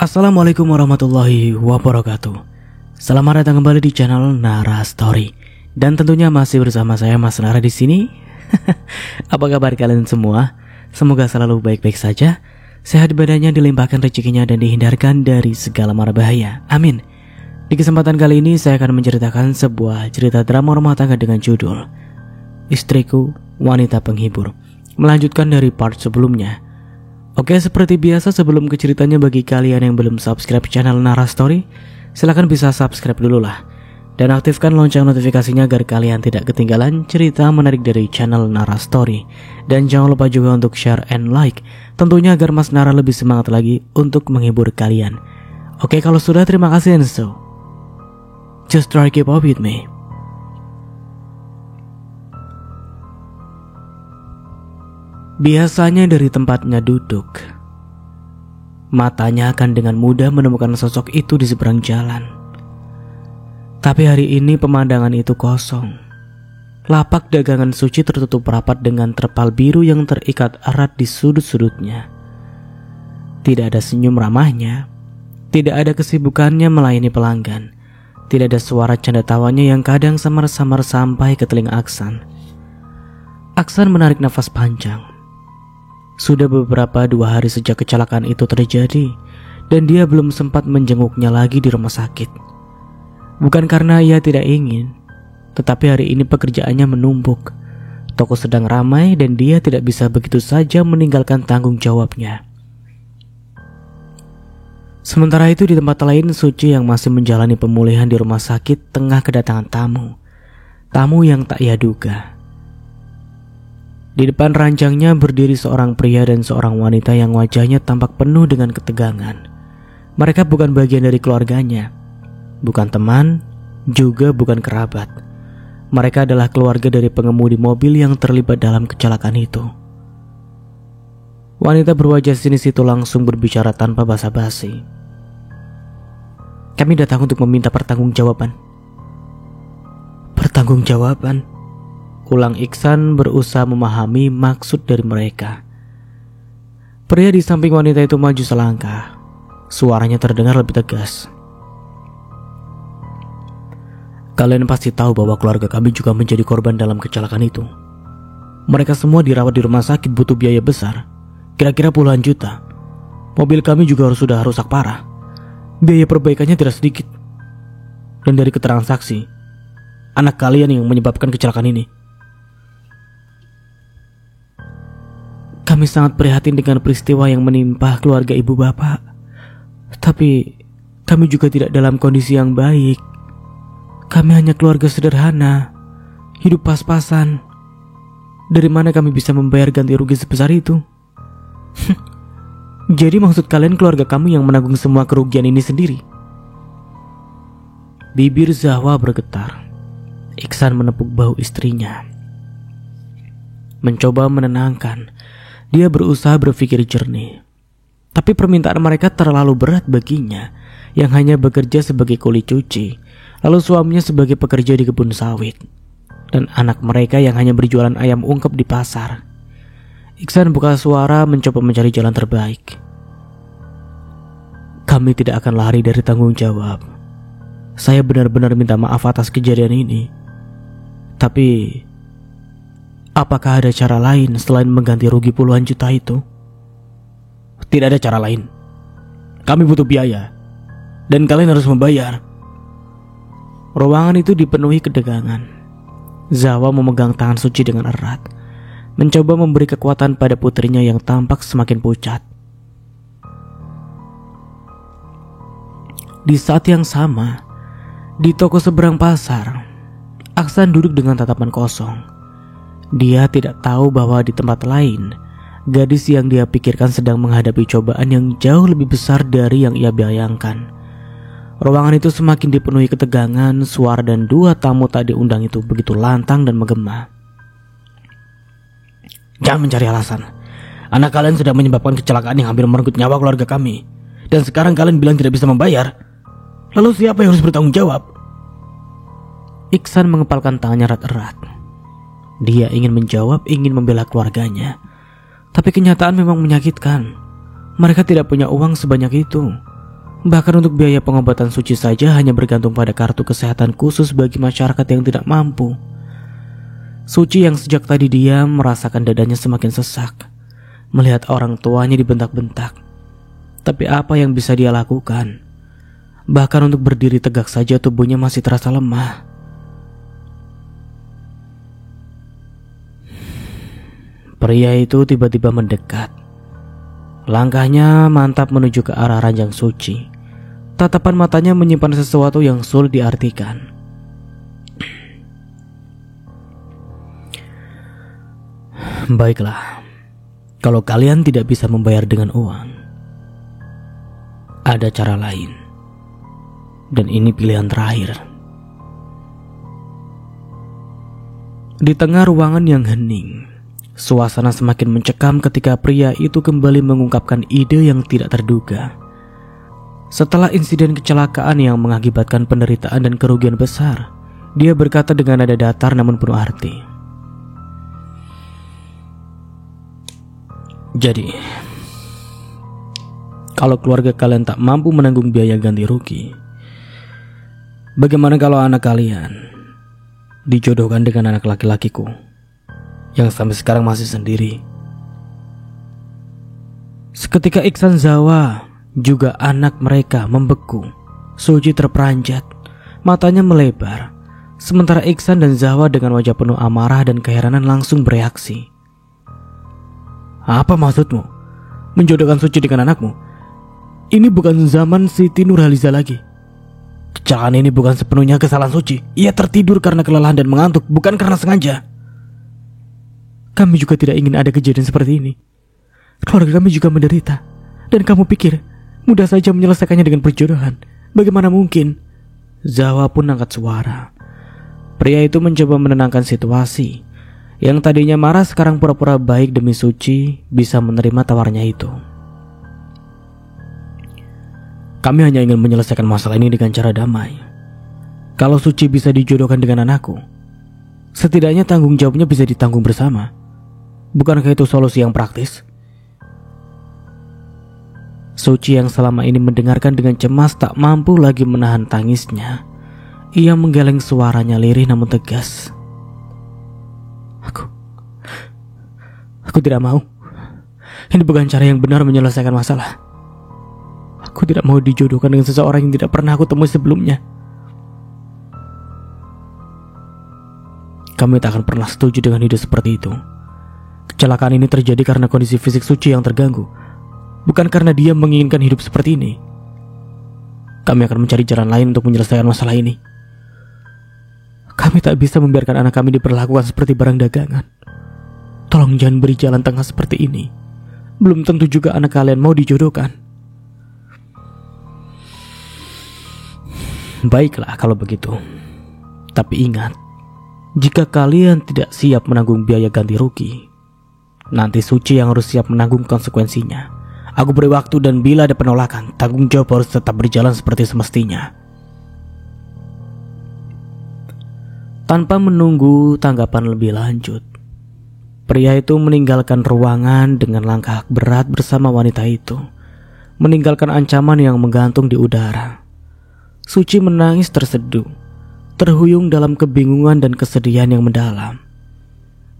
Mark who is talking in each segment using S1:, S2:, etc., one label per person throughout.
S1: Assalamualaikum warahmatullahi wabarakatuh. Selamat datang kembali di channel Nara Story. Dan tentunya masih bersama saya Mas Nara di sini. Apa kabar kalian semua? Semoga selalu baik-baik saja, sehat badannya, dilimpahkan rezekinya dan dihindarkan dari segala mara bahaya. Amin. Di kesempatan kali ini saya akan menceritakan sebuah cerita drama rumah tangga dengan judul Istriku Wanita Penghibur, melanjutkan dari part sebelumnya. Oke, seperti biasa sebelum ke ceritanya, bagi kalian yang belum subscribe channel Nara Story, silahkan bisa subscribe dulu lah. Dan aktifkan lonceng notifikasinya agar kalian tidak ketinggalan cerita menarik dari channel Nara Story. Dan jangan lupa juga untuk share and like, tentunya agar Mas Nara lebih semangat lagi untuk menghibur kalian. Oke, kalau sudah, terima kasih, and so just try keep up with me. Biasanya dari tempatnya duduk, matanya akan dengan mudah menemukan sosok itu di seberang jalan. Tapi hari ini pemandangan itu kosong. Lapak dagangan suci tertutup rapat dengan terpal biru yang terikat erat di sudut-sudutnya. Tidak ada senyum ramahnya, tidak ada kesibukannya melayani pelanggan, tidak ada suara canda tawanya yang kadang samar-samar sampai ke telinga Aksan. Aksan menarik nafas panjang. Sudah beberapa 2 hari sejak kecelakaan itu terjadi, dan dia belum sempat menjenguknya lagi di rumah sakit. Bukan karena ia tidak ingin, tetapi hari ini pekerjaannya menumpuk. Toko sedang ramai dan dia tidak bisa begitu saja meninggalkan tanggung jawabnya. Sementara itu di tempat lain, Suci yang masih menjalani pemulihan di rumah sakit tengah kedatangan tamu. Tamu yang tak ia duga. Di depan ranjangnya berdiri seorang pria dan seorang wanita yang wajahnya tampak penuh dengan ketegangan. Mereka bukan bagian dari keluarganya, bukan teman, juga bukan kerabat. Mereka adalah keluarga dari pengemudi mobil yang terlibat dalam kecelakaan itu. Wanita berwajah sinis itu langsung berbicara tanpa basa-basi. "Kami datang untuk meminta pertanggungjawaban." "Pertanggungjawaban?" Ulang Iksan berusaha memahami maksud dari mereka. Pria di samping wanita itu maju selangkah. Suaranya terdengar lebih tegas. "Kalian pasti tahu bahwa keluarga kami juga menjadi korban dalam kecelakaan itu. Mereka semua dirawat di rumah sakit, butuh biaya besar, kira-kira puluhan juta. Mobil kami juga sudah rusak parah. Biaya perbaikannya tidak sedikit. Dan dari keterangan saksi, anak kalian yang menyebabkan kecelakaan ini. Kami sangat prihatin dengan peristiwa yang menimpa keluarga ibu bapak. Tapi kami juga tidak dalam kondisi yang baik. Kami hanya keluarga sederhana, hidup pas-pasan. Dari mana kami bisa membayar ganti rugi sebesar itu?" "Jadi maksud kalian keluarga kamu yang menanggung semua kerugian ini sendiri?" Bibir Zahwa bergetar. Iksan menepuk bahu istrinya. Mencoba menenangkan, dia berusaha berpikir jernih. Tapi permintaan mereka terlalu berat baginya, yang hanya bekerja sebagai kuli cuci, lalu suaminya sebagai pekerja di kebun sawit, dan anak mereka yang hanya berjualan ayam ungkep di pasar. Iksan buka suara mencoba mencari jalan terbaik. "Kami tidak akan lari dari tanggung jawab. Saya benar-benar minta maaf atas kejadian ini. Tapi apakah ada cara lain selain mengganti rugi puluhan juta itu?" "Tidak ada cara lain. Kami butuh biaya, dan kalian harus membayar." Ruangan itu dipenuhi ketegangan. Zahwa memegang tangan Suci dengan erat, mencoba memberi kekuatan pada putrinya yang tampak semakin pucat. Di saat yang sama, di toko seberang pasar, Aksan duduk dengan tatapan kosong. Dia tidak tahu bahwa di tempat lain, gadis yang dia pikirkan sedang menghadapi cobaan yang jauh lebih besar dari yang ia bayangkan. Ruangan itu semakin dipenuhi ketegangan. Suara dan 2 tamu tak diundang itu begitu lantang dan menggema. "Jangan mencari alasan. Anak kalian sudah menyebabkan kecelakaan yang hampir merenggut nyawa keluarga kami. Dan sekarang kalian bilang tidak bisa membayar. Lalu siapa yang harus bertanggung jawab?" Iksan mengepalkan tangannya erat-erat. Dia ingin menjawab, ingin membela keluarganya. Tapi kenyataan memang menyakitkan. Mereka tidak punya uang sebanyak itu. Bahkan untuk biaya pengobatan Suci saja hanya bergantung pada kartu kesehatan khusus bagi masyarakat yang tidak mampu. Suci yang sejak tadi diam merasakan dadanya semakin sesak melihat orang tuanya dibentak-bentak. Tapi apa yang bisa dia lakukan? Bahkan untuk berdiri tegak saja tubuhnya masih terasa lemah. Pria itu tiba-tiba mendekat. Langkahnya mantap menuju ke arah ranjang Suci. Tatapan matanya menyimpan sesuatu yang sulit diartikan. Baiklah, kalau kalian tidak bisa membayar dengan uang, ada cara lain. Dan ini pilihan terakhir. Di tengah ruangan yang hening, suasana semakin mencekam ketika pria itu kembali mengungkapkan ide yang tidak terduga. Setelah insiden kecelakaan yang mengakibatkan penderitaan dan kerugian besar, dia berkata dengan nada datar namun penuh arti. Jadi, kalau keluarga kalian tak mampu menanggung biaya ganti rugi, bagaimana kalau anak kalian dijodohkan dengan anak laki-lakiku yang sampai sekarang masih sendiri? Seketika Iksan Zawa juga anak mereka membeku. Suci terperanjat, matanya melebar. Sementara Iksan dan Zawa dengan wajah penuh amarah dan keheranan langsung bereaksi. Apa maksudmu? Menjodohkan Suci dengan anakmu? Ini bukan zaman Siti Nurhaliza lagi. Kecelakaan ini bukan sepenuhnya kesalahan Suci. Ia tertidur karena kelelahan dan mengantuk, bukan karena sengaja. Kami juga tidak ingin ada kejadian seperti ini. Keluarga kami juga menderita. Dan kamu pikir mudah saja menyelesaikannya dengan perjodohan? Bagaimana mungkin? Zawa pun angkat suara. Pria itu mencoba menenangkan situasi. Yang tadinya marah sekarang pura-pura baik demi Suci bisa menerima tawarnya itu. Kami hanya ingin menyelesaikan masalah ini dengan cara damai. Kalau Suci bisa dijodohkan dengan anakku, setidaknya tanggung jawabnya bisa ditanggung bersama. Bukankah itu solusi yang praktis? Suci yang selama ini mendengarkan dengan cemas tak mampu lagi menahan tangisnya. Ia menggeleng suaranya lirih namun tegas. Aku tidak mau. Ini bukan cara yang benar menyelesaikan masalah. Aku tidak mau dijodohkan dengan seseorang yang tidak pernah aku temui sebelumnya. Kami tak akan pernah setuju dengan ide seperti itu. Kecelakaan ini terjadi karena kondisi fisik Suci yang terganggu, bukan karena dia menginginkan hidup seperti ini. Kami akan mencari jalan lain untuk menyelesaikan masalah ini. Kami tak bisa membiarkan anak kami diperlakukan seperti barang dagangan. Tolong jangan beri jalan tengah seperti ini. Belum tentu juga anak kalian mau dijodohkan. Baiklah kalau begitu. Tapi ingat, jika kalian tidak siap menanggung biaya ganti rugi, nanti Suci yang harus siap menanggung konsekuensinya. Aku beri waktu dan bila ada penolakan, tanggung jawab harus tetap berjalan seperti semestinya. Tanpa menunggu tanggapan lebih lanjut, pria itu meninggalkan ruangan dengan langkah berat bersama wanita itu, meninggalkan ancaman yang menggantung di udara. Suci menangis terseduh, terhuyung dalam kebingungan dan kesedihan yang mendalam.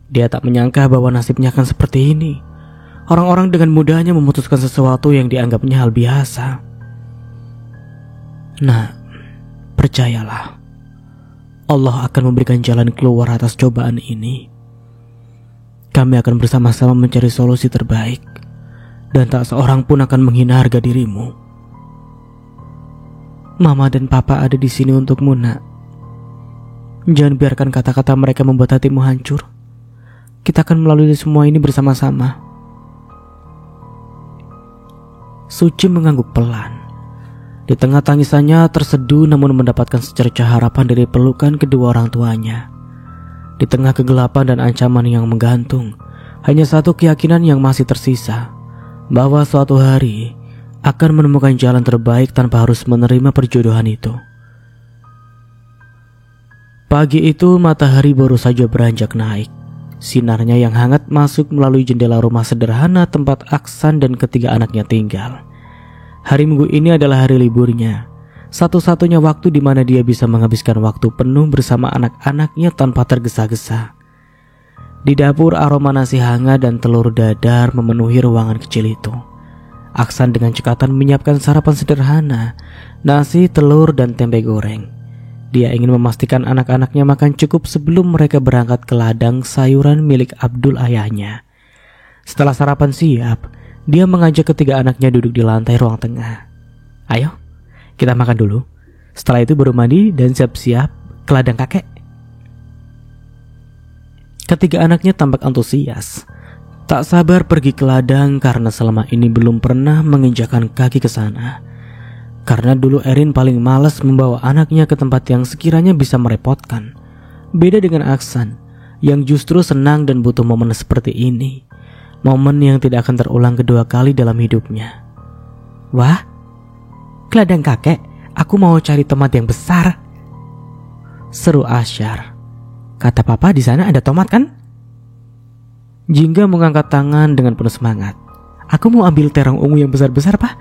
S1: Dia tak menyangka bahwa nasibnya akan seperti ini. Orang-orang dengan mudahnya memutuskan sesuatu yang dianggapnya hal biasa. Nah, percayalah, Allah akan memberikan jalan keluar atas cobaan ini. Kami akan bersama-sama mencari solusi terbaik, dan tak seorang pun akan menghina harga dirimu. Mama dan Papa ada di sini untukmu, nak. Jangan biarkan kata-kata mereka membuat hatimu hancur. Kita akan melalui semua ini bersama-sama. Suci mengangguk pelan. Di tengah tangisannya terseduh namun mendapatkan secercah harapan dari pelukan kedua orang tuanya. Di tengah kegelapan dan ancaman yang menggantung, hanya satu keyakinan yang masih tersisa, bahwa suatu hari akan menemukan jalan terbaik tanpa harus menerima perjodohan itu. Pagi itu matahari baru saja beranjak naik. Sinarnya yang hangat masuk melalui jendela rumah sederhana tempat Aksan dan ketiga anaknya tinggal. Hari Minggu ini adalah hari liburnya, satu-satunya waktu di mana dia bisa menghabiskan waktu penuh bersama anak-anaknya tanpa tergesa-gesa. Di dapur, aroma nasi hangat dan telur dadar memenuhi ruangan kecil itu. Aksan dengan cekatan menyiapkan sarapan sederhana, nasi, telur, dan tempe goreng. Dia ingin memastikan anak-anaknya makan cukup sebelum mereka berangkat ke ladang sayuran milik Abdul ayahnya. Setelah sarapan siap, dia mengajak ketiga anaknya duduk di lantai ruang tengah. Ayo, kita makan dulu. Setelah itu baru mandi dan siap-siap ke ladang kakek. Ketiga anaknya tampak antusias. Tak sabar pergi ke ladang karena selama ini belum pernah menginjakkan kaki ke sana. Karena dulu Erin paling malas membawa anaknya ke tempat yang sekiranya bisa merepotkan. Beda dengan Aksan, yang justru senang dan butuh momen seperti ini. Momen yang tidak akan terulang kedua kali dalam hidupnya. Wah, ke ladang kakek, aku mau cari tomat yang besar, seru Asyar. Kata papa di sana ada tomat kan? Jingga mengangkat tangan dengan penuh semangat. Aku mau ambil terong ungu yang besar-besar, Pak.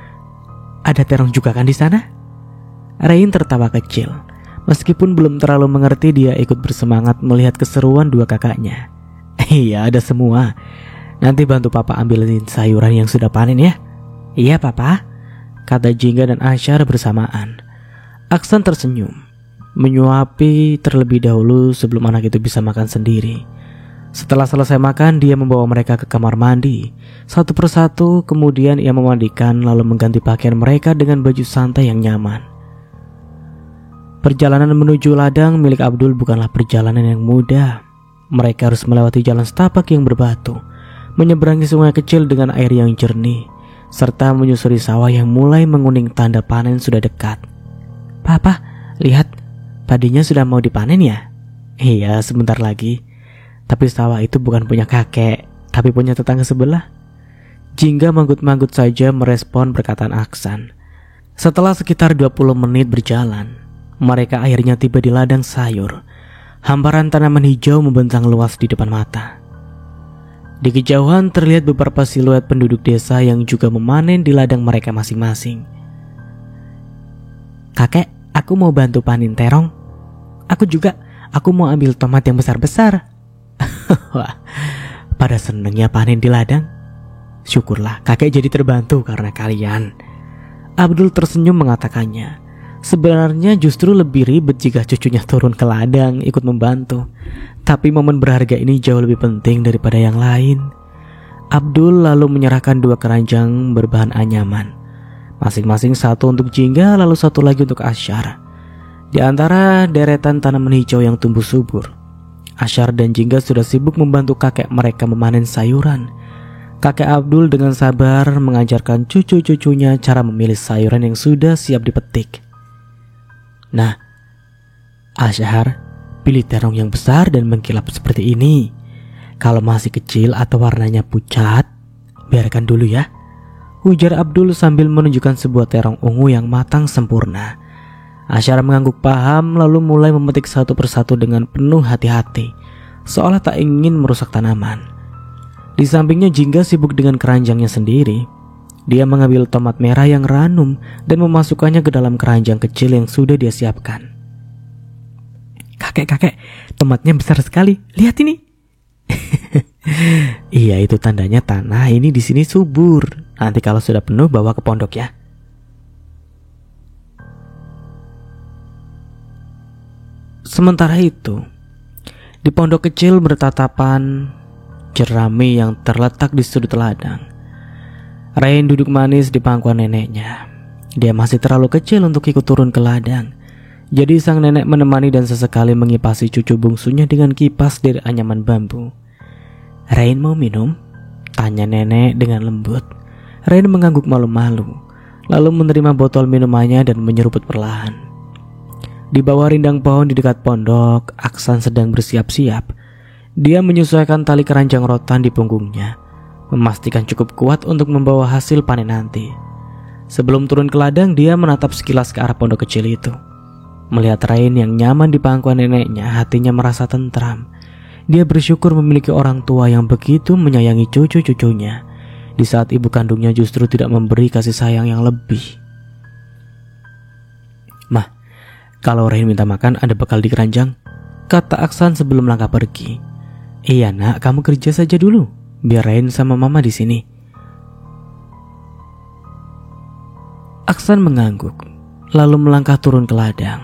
S1: Ada terong juga kan di sana? Rain tertawa kecil. Meskipun belum terlalu mengerti, dia ikut bersemangat melihat keseruan dua kakaknya. Iya, ada semua. Nanti bantu papa ambilin sayuran yang sudah panen ya. Iya papa, kata Jingga dan Asyar bersamaan. Aksan tersenyum, menyuapi terlebih dahulu sebelum anak itu bisa makan sendiri. Setelah selesai makan, dia membawa mereka ke kamar mandi. Satu persatu kemudian ia memandikan lalu mengganti pakaian mereka dengan baju santai yang nyaman. Perjalanan menuju ladang milik Abdul bukanlah perjalanan yang mudah. Mereka harus melewati jalan setapak yang berbatu, menyeberangi sungai kecil dengan air yang jernih, serta menyusuri sawah yang mulai menguning tanda panen sudah dekat. Papa, lihat, padinya sudah mau dipanen ya? Iya, sebentar lagi. Tapi sawah itu bukan punya kakek, tapi punya tetangga sebelah. Jingga manggut-manggut saja merespon perkataan Aksan. Setelah sekitar 20 menit berjalan, mereka akhirnya tiba di ladang sayur. Hamparan tanaman hijau membentang luas di depan mata. Di kejauhan terlihat beberapa siluet penduduk desa yang juga memanen di ladang mereka masing-masing. Kakek, aku mau bantu panen terong. Aku juga, aku mau ambil tomat yang besar-besar. Wah, pada senengnya panen di ladang. Syukurlah kakek jadi terbantu karena kalian. Abdul tersenyum mengatakannya. Sebenarnya justru lebih ribet jika cucunya turun ke ladang ikut membantu. Tapi momen berharga ini jauh lebih penting daripada yang lain. Abdul lalu menyerahkan 2 keranjang berbahan anyaman. Masing-masing satu untuk Jingga lalu satu lagi untuk Asyar. Di antara deretan tanaman hijau yang tumbuh subur, Asyar dan Jingga sudah sibuk membantu kakek mereka memanen sayuran. Kakek Abdul dengan sabar mengajarkan cucu-cucunya cara memilih sayuran yang sudah siap dipetik. Nah, Asyar, pilih terong yang besar dan mengkilap seperti ini. Kalau masih kecil atau warnanya pucat, biarkan dulu ya, ujar Abdul sambil menunjukkan sebuah terong ungu yang matang sempurna. Asyar mengangguk paham lalu mulai memetik satu persatu dengan penuh hati-hati, seolah tak ingin merusak tanaman. Di sampingnya Jingga sibuk dengan keranjangnya sendiri. Dia mengambil tomat merah yang ranum dan memasukkannya ke dalam keranjang kecil yang sudah dia siapkan. Kakek, tomatnya besar sekali. Lihat ini. Iya, itu tandanya tanah ini di sini subur. Nanti kalau sudah penuh bawa ke pondok ya. Sementara itu, di pondok kecil bertatapan jerami yang terletak di sudut ladang. Rain duduk manis di pangkuan neneknya. Dia masih terlalu kecil untuk ikut turun ke ladang. Jadi sang nenek menemani dan sesekali mengipasi cucu bungsunya dengan kipas dari anyaman bambu. Rain mau minum? Tanya nenek dengan lembut. Rain mengangguk malu-malu, lalu menerima botol minumannya dan menyeruput perlahan. Di bawah rindang pohon di dekat pondok, Aksan sedang bersiap-siap. Dia menyesuaikan tali keranjang rotan di punggungnya, memastikan cukup kuat untuk membawa hasil panen nanti. Sebelum turun ke ladang, dia menatap sekilas ke arah pondok kecil itu. Melihat Rain yang nyaman di pangkuan neneknya, hatinya merasa tentram. Dia bersyukur memiliki orang tua yang begitu menyayangi cucu-cucunya. di saat ibu kandungnya justru tidak memberi kasih sayang yang lebih. "Mah, kalau Rain minta makan ada bekal di keranjang," kata Aksan sebelum langkah pergi. "Iya nak, kamu kerja saja dulu, biar Rain sama mama di sini." Aksan mengangguk, lalu melangkah turun ke ladang,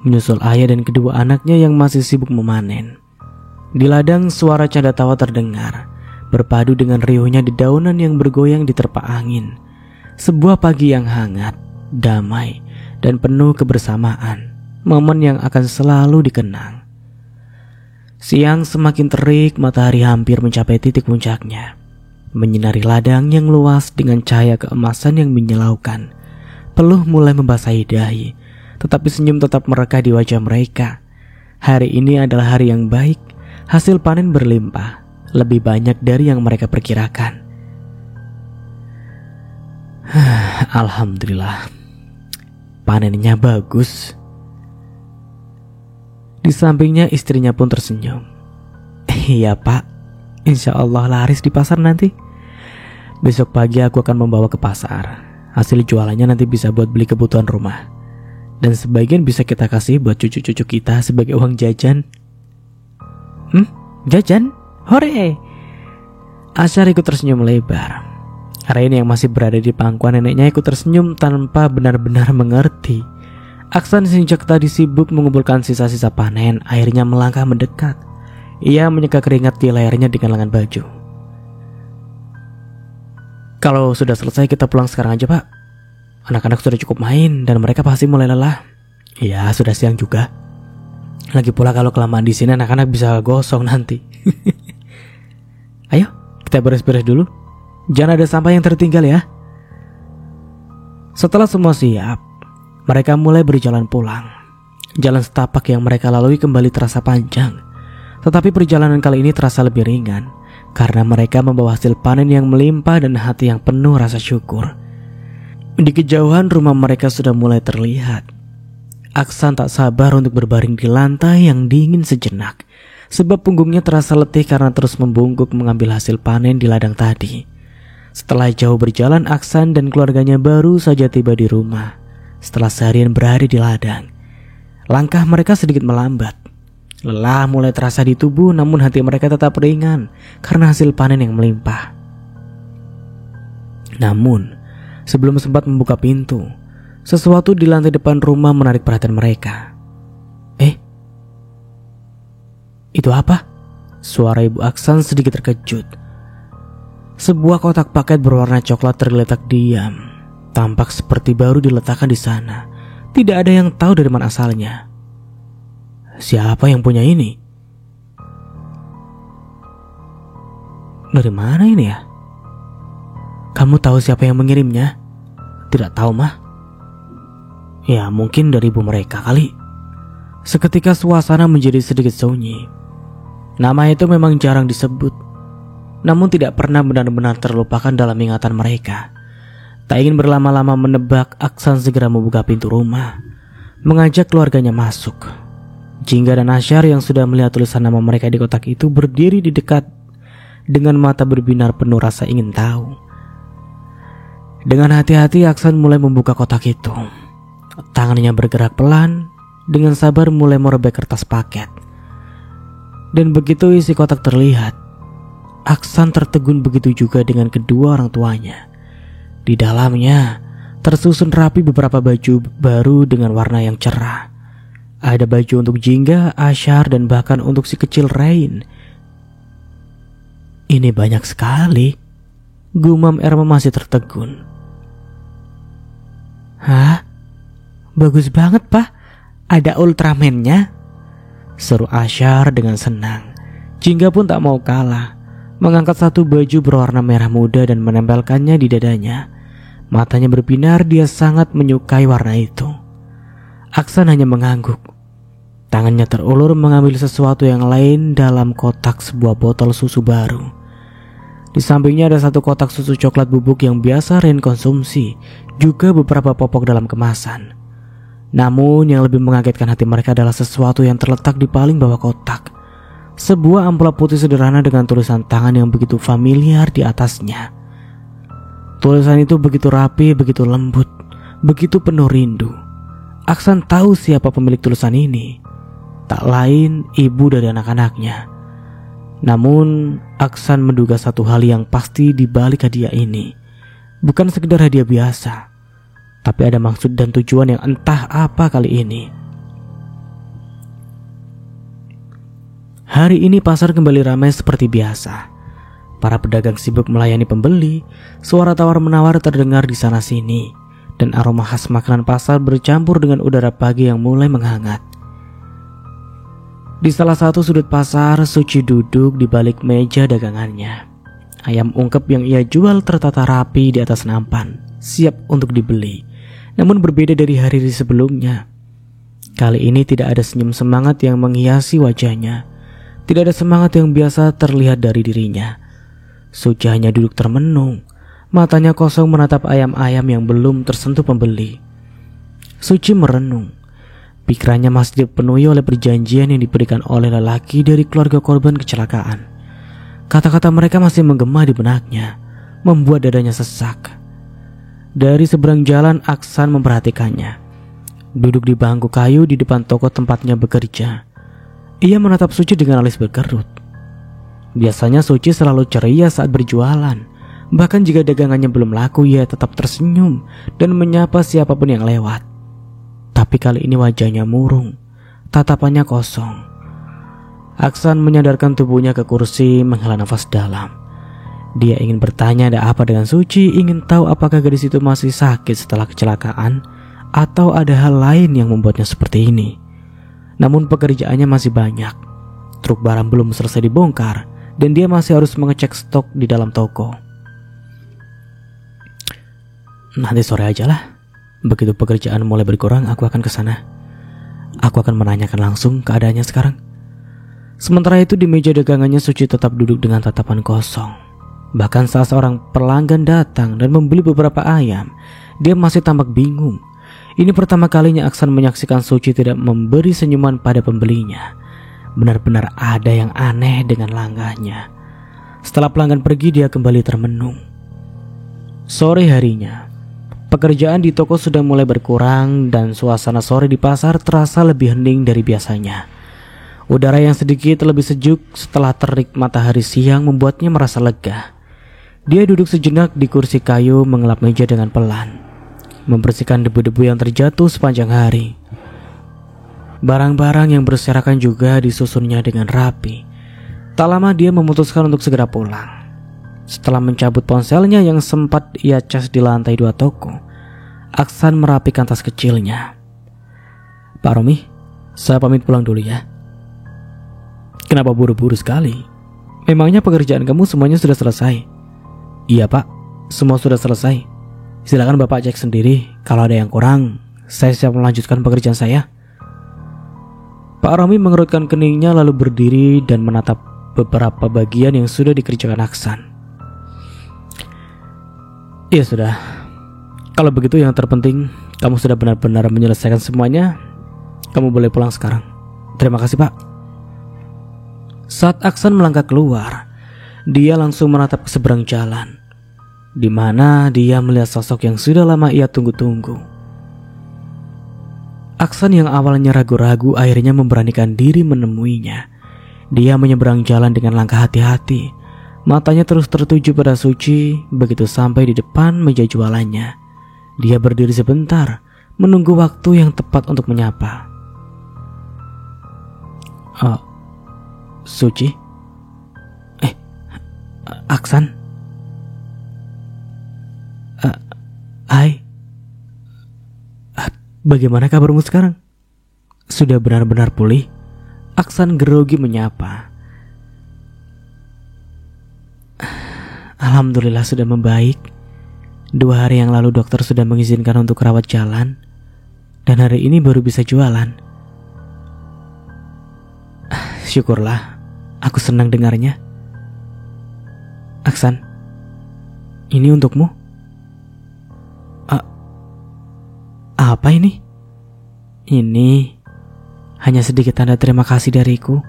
S1: menyusul ayah dan kedua anaknya yang masih sibuk memanen. Di ladang suara canda tawa terdengar, berpadu dengan riuhnya dedaunan yang bergoyang di terpa angin. Sebuah pagi yang hangat, damai, dan penuh kebersamaan, momen yang akan selalu dikenang. Siang semakin terik, matahari hampir mencapai titik puncaknya, menyinari ladang yang luas dengan cahaya keemasan yang menyilaukan. Peluh mulai membasahi dahi, tetapi senyum tetap mereka di wajah mereka. Hari ini adalah hari yang baik, hasil panen berlimpah, lebih banyak dari yang mereka perkirakan. Alhamdulillah, panennya bagus. Di sampingnya istrinya pun tersenyum. "Iya pak, insya Allah laris di pasar nanti. Besok pagi aku akan membawa ke pasar. Hasil jualannya nanti bisa buat beli kebutuhan rumah. Dan sebagian bisa kita kasih buat cucu-cucu kita sebagai uang jajan." Jajan? Hore! Asyar ikut tersenyum lebar. Rain yang masih berada di pangkuan neneknya ikut tersenyum tanpa benar-benar mengerti. Aksan sejak tadi sibuk mengumpulkan sisa-sisa panen, akhirnya melangkah mendekat. Ia menyeka keringat di lehernya dengan lengan baju. "Kalau sudah selesai kita pulang sekarang aja pak. Anak-anak sudah cukup main dan mereka pasti mulai lelah." "Iya, sudah siang juga. Lagi pula kalau kelamaan di sini anak-anak bisa gosong nanti." "Ayo, kita beres-beres dulu. Jangan ada sampah yang tertinggal ya." Setelah semua siap, mereka mulai berjalan pulang. Jalan setapak yang mereka lalui kembali terasa panjang, tetapi perjalanan kali ini terasa lebih ringan karena mereka membawa hasil panen yang melimpah dan hati yang penuh rasa syukur. Di kejauhan rumah mereka sudah mulai terlihat. Aksan tak sabar untuk berbaring di lantai yang dingin sejenak, sebab punggungnya terasa letih karena terus membungkuk mengambil hasil panen di ladang tadi. Setelah jauh berjalan, Aksan dan keluarganya baru saja tiba di rumah. Setelah seharian berada di ladang, langkah mereka sedikit melambat. Lelah mulai terasa di tubuh, namun hati mereka tetap ringan karena hasil panen yang melimpah. Namun, sebelum sempat membuka pintu, sesuatu di lantai depan rumah menarik perhatian mereka. Itu apa?" Suara ibu Aksan sedikit terkejut. Sebuah kotak paket berwarna coklat tergeletak diam, tampak seperti baru diletakkan di sana. Tidak ada yang tahu dari mana asalnya. "Siapa yang punya ini? Dari mana ini ya? Kamu tahu siapa yang mengirimnya?" "Tidak tahu mah." "Ya mungkin dari ibu mereka kali." Seketika suasana menjadi sedikit sunyi. Nama itu memang jarang disebut, namun tidak pernah benar-benar terlupakan dalam ingatan mereka. Tak ingin berlama-lama menebak, Aksan segera membuka pintu rumah, mengajak keluarganya masuk. Jingga dan Asyar yang sudah melihat tulisan nama mereka di kotak itu berdiri di dekat dengan mata berbinar penuh rasa ingin tahu. Dengan hati-hati Aksan mulai membuka kotak itu. Tangannya bergerak pelan, dengan sabar mulai merobek kertas paket. Dan begitu isi kotak terlihat, Aksan tertegun, begitu juga dengan kedua orang tuanya. Di dalamnya tersusun rapi beberapa baju baru dengan warna yang cerah. Ada baju untuk Jingga, Asyar, dan bahkan untuk si kecil Rain. "Ini banyak sekali," gumam Erma masih tertegun. "Hah? Bagus banget pak, ada Ultraman-nya," seru Asyar dengan senang. Jingga pun tak mau kalah, mengangkat satu baju berwarna merah muda dan menempelkannya di dadanya. Matanya berbinar, dia sangat menyukai warna itu. Aksan hanya mengangguk. Tangannya terulur mengambil sesuatu yang lain dalam kotak, sebuah botol susu baru. Di sampingnya ada satu kotak susu coklat bubuk yang biasa Rain konsumsi, juga beberapa popok dalam kemasan. Namun yang lebih mengagetkan hati mereka adalah sesuatu yang terletak di paling bawah kotak. Sebuah amplop putih sederhana dengan tulisan tangan yang begitu familiar di atasnya. Tulisan itu begitu rapi, begitu lembut, begitu penuh rindu. Aksan tahu siapa pemilik tulisan ini. Tak lain ibu dari anak-anaknya. Namun Aksan menduga satu hal yang pasti di balik hadiah ini bukan sekedar hadiah biasa, tapi ada maksud dan tujuan yang entah apa kali ini. Hari ini pasar kembali ramai seperti biasa. Para pedagang sibuk melayani pembeli, suara tawar-menawar terdengar di sana-sini, dan aroma khas makanan pasar bercampur dengan udara pagi yang mulai menghangat. Di salah satu sudut pasar, Suci duduk di balik meja dagangannya. Ayam ungkep yang ia jual tertata rapi di atas nampan, siap untuk dibeli. Namun berbeda dari hari sebelumnya. Kali ini tidak ada senyum semangat yang menghiasi wajahnya. Tidak ada semangat yang biasa terlihat dari dirinya. Suci hanya duduk termenung, matanya kosong menatap ayam-ayam yang belum tersentuh pembeli. Suci merenung. Pikirannya masih dipenuhi oleh perjanjian yang diberikan oleh lelaki dari keluarga korban kecelakaan. Kata-kata mereka masih menggema di benaknya, membuat dadanya sesak. Dari seberang jalan Aksan memperhatikannya. Duduk di bangku kayu di depan toko tempatnya bekerja. Ia menatap Suci dengan alis berkerut. Biasanya Suci selalu ceria saat berjualan. Bahkan jika dagangannya belum laku, ia tetap tersenyum dan menyapa siapapun yang lewat. Tapi kali ini wajahnya murung, tatapannya kosong. Aksan menyadarkan tubuhnya ke kursi, menghela nafas dalam. Dia ingin bertanya ada apa dengan Suci, ingin tahu apakah gadis itu masih sakit setelah kecelakaan, atau ada hal lain yang membuatnya seperti ini. Namun pekerjaannya masih banyak. Truk barang belum selesai dibongkar, dan dia masih harus mengecek stok di dalam toko. Nanti sore aja lah. Begitu pekerjaan mulai berkurang, aku akan ke sana. Aku akan menanyakan langsung keadaannya sekarang. Sementara itu di meja dagangannya Suci tetap duduk dengan tatapan kosong. Bahkan saat seorang pelanggan datang dan membeli beberapa ayam, dia masih tampak bingung. Ini pertama kalinya Aksan menyaksikan Suci tidak memberi senyuman pada pembelinya. Benar-benar ada yang aneh dengan langkahnya. Setelah pelanggan pergi, dia kembali termenung. Sore harinya, pekerjaan di toko sudah mulai berkurang dan suasana sore di pasar terasa lebih hening dari biasanya. Udara yang sedikit lebih sejuk setelah terik matahari siang membuatnya merasa lega. Dia duduk sejenak di kursi kayu mengelap meja dengan pelan, membersihkan debu-debu yang terjatuh sepanjang hari. Barang-barang yang berserakan juga disusunnya dengan rapi. Tak lama dia memutuskan untuk segera pulang. Setelah mencabut ponselnya yang sempat ia cas di lantai 2 toko, Aksan merapikan tas kecilnya. Pak Romi, saya pamit pulang dulu ya. Kenapa buru-buru sekali? Memangnya pekerjaan kamu semuanya sudah selesai? Iya pak, semua sudah selesai. Silakan bapak cek sendiri. Kalau ada yang kurang, saya siap melanjutkan pekerjaan saya. Pak Romi mengerutkan keningnya lalu berdiri dan menatap beberapa bagian yang sudah dikerjakan Aksan. Ya sudah, kalau begitu yang terpenting kamu sudah benar-benar menyelesaikan semuanya. Kamu boleh pulang sekarang. Terima kasih pak. Saat Aksan melangkah keluar, dia langsung menatap ke seberang jalan, di mana dia melihat sosok yang sudah lama ia tunggu-tunggu. Aksan yang awalnya ragu-ragu akhirnya memberanikan diri menemuinya. Dia menyeberang jalan dengan langkah hati-hati. Matanya terus tertuju pada Suci. Begitu sampai di depan meja jualannya, dia berdiri sebentar, menunggu waktu yang tepat untuk menyapa. Suci? Aksan? Hai. Bagaimana kabarmu sekarang? Sudah benar-benar pulih? Aksan grogi menyapa. Alhamdulillah sudah membaik. 2 hari yang lalu dokter sudah mengizinkan untuk rawat jalan, dan hari ini baru bisa jualan. Syukurlah, aku senang dengarnya. Aksan, ini untukmu. Apa ini? Ini hanya sedikit tanda terima kasih dariku.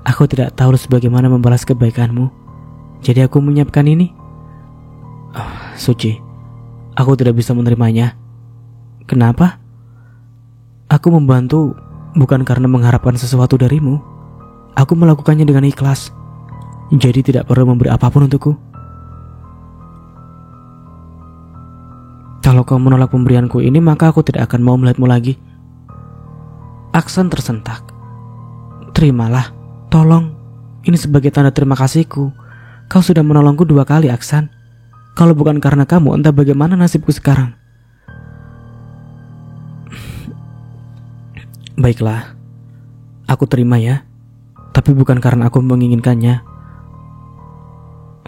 S1: Aku tidak tahu harus bagaimana membalas kebaikanmu, jadi aku menyiapkan ini. Suci, aku tidak bisa menerimanya. Kenapa? Aku membantu bukan karena mengharapkan sesuatu darimu. Aku melakukannya dengan ikhlas. Jadi tidak perlu memberi apapun untukku. Kalau kau menolak pemberianku ini, maka aku tidak akan mau melihatmu lagi. Aksan tersentak. Terimalah, tolong. Ini sebagai tanda terima kasihku. Kau sudah menolongku 2 kali, Aksan. Kalau bukan karena kamu, entah bagaimana nasibku sekarang. Baiklah, aku terima ya. Tapi bukan karena aku menginginkannya,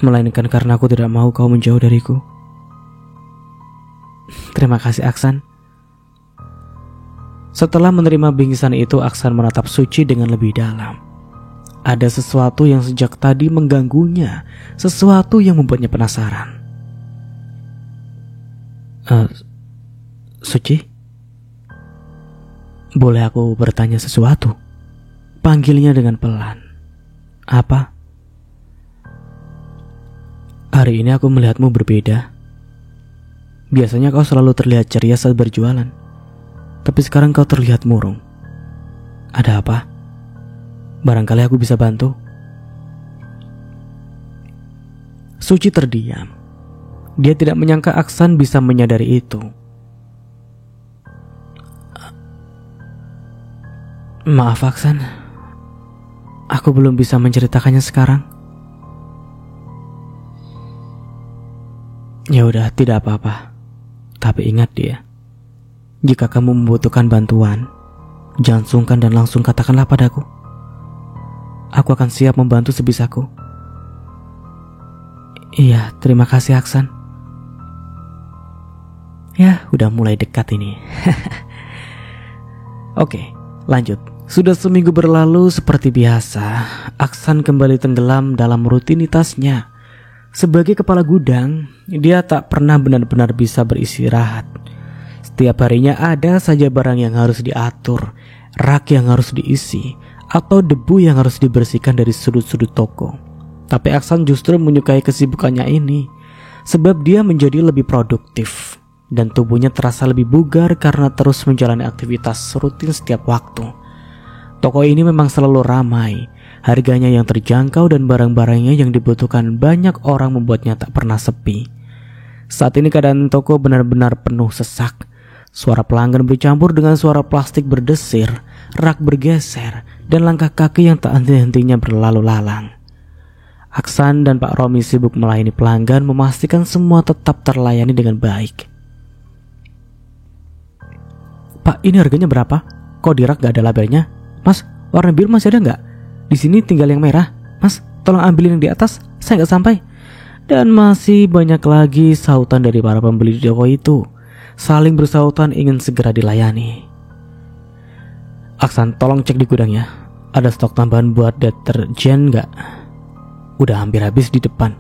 S1: melainkan karena aku tidak mau kau menjauh dariku. Terima kasih, Aksan. Setelah menerima bingkisan itu, Aksan menatap Suci dengan lebih dalam. Ada sesuatu yang sejak tadi mengganggunya, sesuatu yang membuatnya penasaran. Suci, boleh aku bertanya sesuatu? Panggilnya dengan pelan. Apa? Hari ini aku melihatmu berbeda. Biasanya kau selalu terlihat ceria saat berjualan, tapi sekarang kau terlihat murung. Ada apa? Barangkali aku bisa bantu. Suci terdiam. Dia tidak menyangka Aksan bisa menyadari itu. Maaf, Aksan. Aku belum bisa menceritakannya sekarang. Ya udah, tidak apa-apa. Tapi ingat dia, jika kamu membutuhkan bantuan, jangan sungkan dan langsung katakanlah padaku. Aku akan siap membantu sebisaku. Iya, terima kasih, Aksan. Ya, udah mulai dekat ini. Oke, lanjut. Sudah seminggu berlalu seperti biasa, Aksan kembali tenggelam dalam rutinitasnya. Sebagai kepala gudang, dia tak pernah benar-benar bisa beristirahat. Setiap harinya ada saja barang yang harus diatur, rak yang harus diisi, atau debu yang harus dibersihkan dari sudut-sudut toko. Tapi Aksan justru menyukai kesibukannya ini, sebab dia menjadi lebih produktif dan tubuhnya terasa lebih bugar karena terus menjalani aktivitas rutin setiap waktu. Toko ini memang selalu ramai, harganya yang terjangkau dan barang-barangnya yang dibutuhkan banyak orang membuatnya tak pernah sepi. Saat ini keadaan toko benar-benar penuh sesak. Suara pelanggan bercampur dengan suara plastik berdesir, rak bergeser, dan langkah kaki yang tak henti-hentinya berlalu lalang. Aksan dan Pak Romi sibuk melayani pelanggan, memastikan semua tetap terlayani dengan baik. Pak, ini harganya berapa? Kok di rak gak ada labelnya? Mas, warna biru masih ada nggak? Di sini tinggal yang merah. Mas, tolong ambilin yang di atas, saya nggak sampai. Dan masih banyak lagi sautan dari para pembeli di toko itu, saling bersautan ingin segera dilayani. Aksan, tolong cek di gudangnya, ada stok tambahan buat deterjen nggak? Udah hampir habis di depan.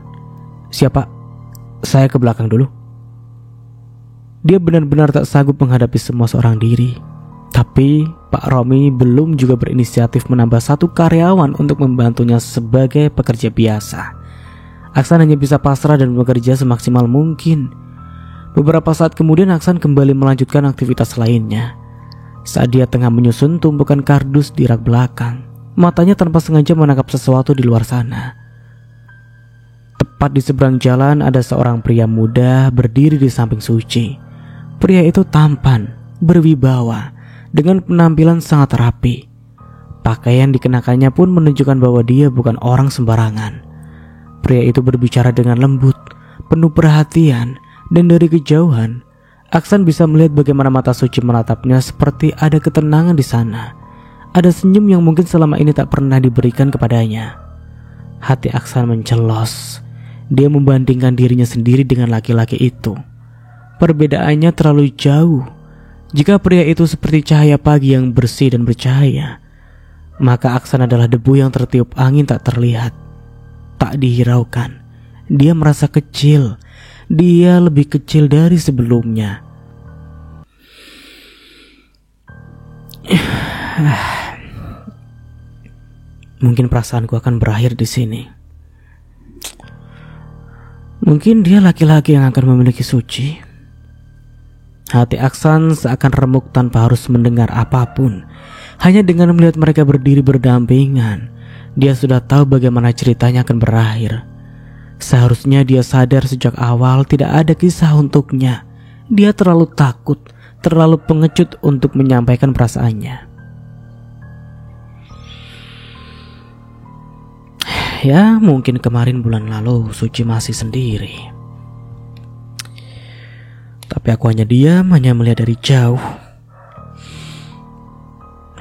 S1: Siapa? Saya ke belakang dulu. Dia benar-benar tak sanggup menghadapi semua seorang diri. Tapi Pak Romi belum juga berinisiatif menambah 1 karyawan untuk membantunya sebagai pekerja biasa. Aksan hanya bisa pasrah dan bekerja semaksimal mungkin. Beberapa saat kemudian Aksan kembali melanjutkan aktivitas lainnya. Saat dia tengah menyusun tumpukan kardus di rak belakang, matanya tanpa sengaja menangkap sesuatu di luar sana. Tepat di seberang jalan ada seorang pria muda berdiri di samping Suci. Pria itu tampan, berwibawa, dengan penampilan sangat rapi. Pakaian dikenakannya pun menunjukkan bahwa dia bukan orang sembarangan. Pria itu berbicara dengan lembut, penuh perhatian, dan dari kejauhan Aksan bisa melihat bagaimana mata Suci menatapnya seperti ada ketenangan di sana. Ada senyum yang mungkin selama ini tak pernah diberikan kepadanya. Hati Aksan mencelos. Dia membandingkan dirinya sendiri dengan laki-laki itu. Perbedaannya terlalu jauh. Jika pria itu seperti cahaya pagi yang bersih dan bercahaya, maka Aksan adalah debu yang tertiup angin tak terlihat, tak dihiraukan. Dia merasa kecil. Dia lebih kecil dari sebelumnya. Mungkin perasaanku akan berakhir di sini. Mungkin dia laki-laki yang akan memiliki Suci. Hati Aksan seakan remuk tanpa harus mendengar apapun. Hanya dengan melihat mereka berdiri berdampingan, dia sudah tahu bagaimana ceritanya akan berakhir. Seharusnya dia sadar sejak awal tidak ada kisah untuknya. Dia terlalu takut, terlalu pengecut untuk menyampaikan perasaannya. Ya, mungkin kemarin bulan lalu Suci masih sendiri. Tapi aku hanya diam, hanya melihat dari jauh.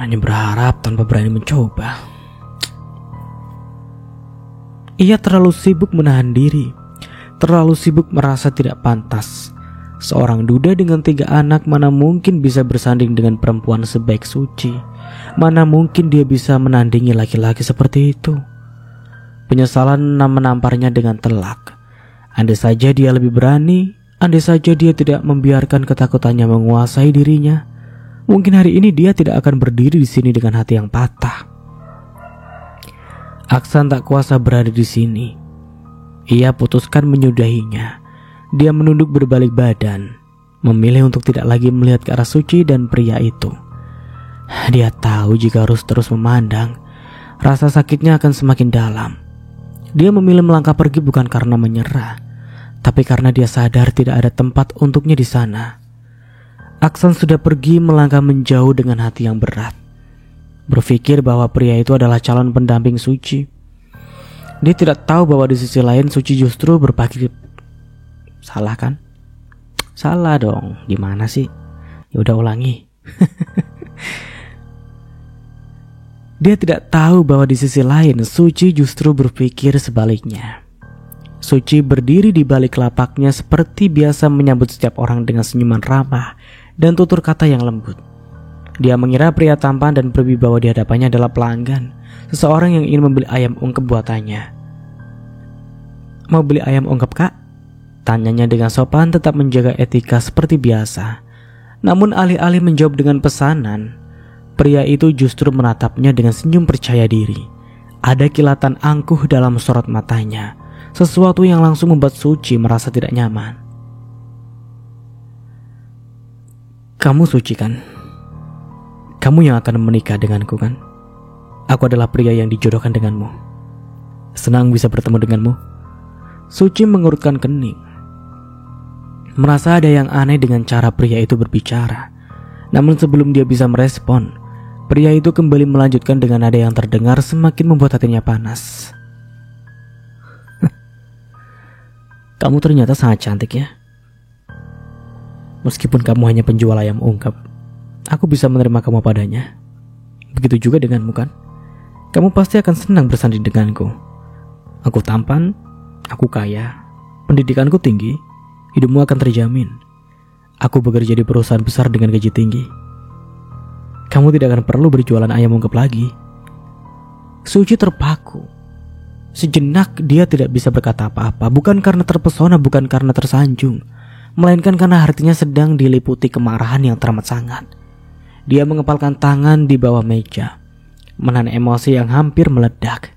S1: Hanya berharap tanpa berani mencoba. Ia terlalu sibuk menahan diri, terlalu sibuk merasa tidak pantas. Seorang duda dengan 3 anak mana mungkin bisa bersanding dengan perempuan sebaik Suci. Mana mungkin dia bisa menandingi laki-laki seperti itu. Penyesalan menamparnya dengan telak. Andai saja dia lebih berani, andai saja dia tidak membiarkan ketakutannya menguasai dirinya, mungkin hari ini dia tidak akan berdiri di sini dengan hati yang patah. Aksan tak kuasa berada di sini. Ia putuskan menyudahinya. Dia menunduk berbalik badan, memilih untuk tidak lagi melihat ke arah Suci dan pria itu. Dia tahu jika harus terus memandang, rasa sakitnya akan semakin dalam. Dia memilih melangkah pergi bukan karena menyerah, tapi karena dia sadar tidak ada tempat untuknya di sana. Aksan sudah pergi melangkah menjauh dengan hati yang berat. Berpikir bahwa pria itu adalah calon pendamping Suci. Dia tidak tahu bahwa di sisi lain Suci justru berpikir, salah kan? Salah dong, gimana sih? Ya udah ulangi. Dia tidak tahu bahwa di sisi lain Suci justru berpikir sebaliknya. Suci berdiri di balik lapaknya seperti biasa menyambut setiap orang dengan senyuman ramah dan tutur kata yang lembut. Dia mengira pria tampan dan berwibawa di hadapannya adalah pelanggan, seseorang yang ingin membeli ayam ungkep buatannya. Mau beli ayam ungkep, Kak? Tanyanya dengan sopan, tetap menjaga etika seperti biasa. Namun alih-alih menjawab dengan pesanan, pria itu justru menatapnya dengan senyum percaya diri. Ada kilatan angkuh dalam sorot matanya, sesuatu yang langsung membuat Suci merasa tidak nyaman. Kamu Suci kan? Kamu yang akan menikah denganku kan? Aku adalah pria yang dijodohkan denganmu. Senang bisa bertemu denganmu. Suci mengurutkan kening. Merasa ada yang aneh dengan cara pria itu berbicara. Namun sebelum dia bisa merespon, pria itu kembali melanjutkan dengan nada yang terdengar semakin membuat hatinya panas. Kamu ternyata sangat cantik ya. Meskipun kamu hanya penjual ayam ungkep, aku bisa menerima kamu padanya. Begitu juga denganmu kan? Kamu pasti akan senang bersanding denganku. Aku tampan, aku kaya, pendidikanku tinggi, hidupmu akan terjamin. Aku bekerja di perusahaan besar dengan gaji tinggi. Kamu tidak akan perlu berjualan ayam ungkep lagi. Suci terpaku. Sejenak dia tidak bisa berkata apa-apa, bukan karena terpesona, bukan karena tersanjung, melainkan karena hatinya sedang diliputi kemarahan yang teramat sangat. Dia mengepalkan tangan di bawah meja, menahan emosi yang hampir meledak.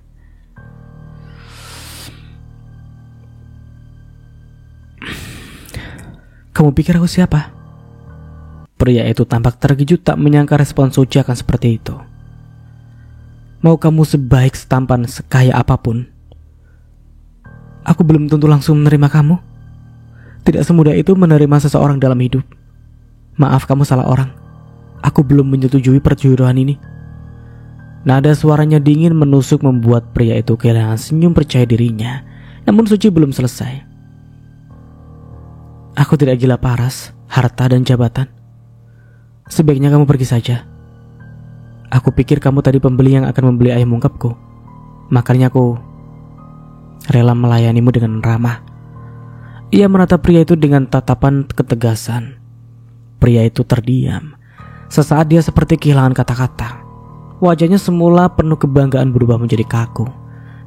S1: Kamu pikir aku siapa? Pria itu tampak terkejut, tak menyangka respon Suci akan seperti itu. Mau kamu sebaik, setampan, sekaya apapun, aku belum tentu langsung menerima kamu. Tidak semudah itu menerima seseorang dalam hidup. Maaf, kamu salah orang. Aku belum menyetujui perjodohan ini. Nada suaranya dingin menusuk membuat pria itu kehilangan senyum percaya dirinya. Namun Suci belum selesai. Aku tidak gila paras, harta dan jabatan. Sebaiknya kamu pergi saja. Aku pikir kamu tadi pembeli yang akan membeli ayam ungkepku. Makanya aku rela melayanimu dengan ramah. Ia menatap pria itu dengan tatapan ketegasan. Pria itu terdiam. Sesaat dia seperti kehilangan kata-kata. Wajahnya semula penuh kebanggaan berubah menjadi kaku,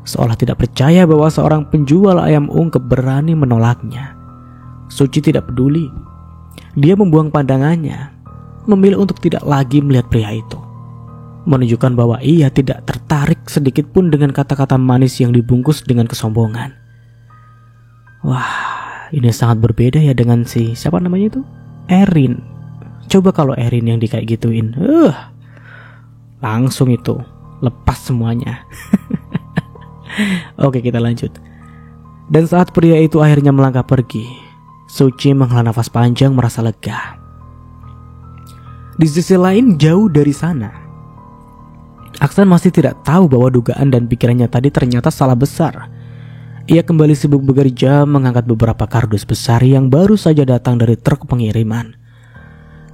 S1: seolah tidak percaya bahwa seorang penjual ayam ungkep berani menolaknya. Suci tidak peduli. Dia membuang pandangannya, memilih untuk tidak lagi melihat pria itu, menunjukkan bahwa ia tidak tertarik sedikit pun dengan kata-kata manis yang dibungkus dengan kesombongan. Wah, ini sangat berbeda ya dengan si siapa namanya itu? Erin. Coba kalau Erin yang kayak gituin, langsung itu lepas semuanya. Oke, kita lanjut. Dan saat pria itu akhirnya melangkah pergi, Suci menghela nafas panjang merasa lega. Di sisi lain, jauh dari sana, Aksan masih tidak tahu bahwa dugaan dan pikirannya tadi ternyata salah besar. Ia kembali sibuk bekerja mengangkat beberapa kardus besar yang baru saja datang dari truk pengiriman.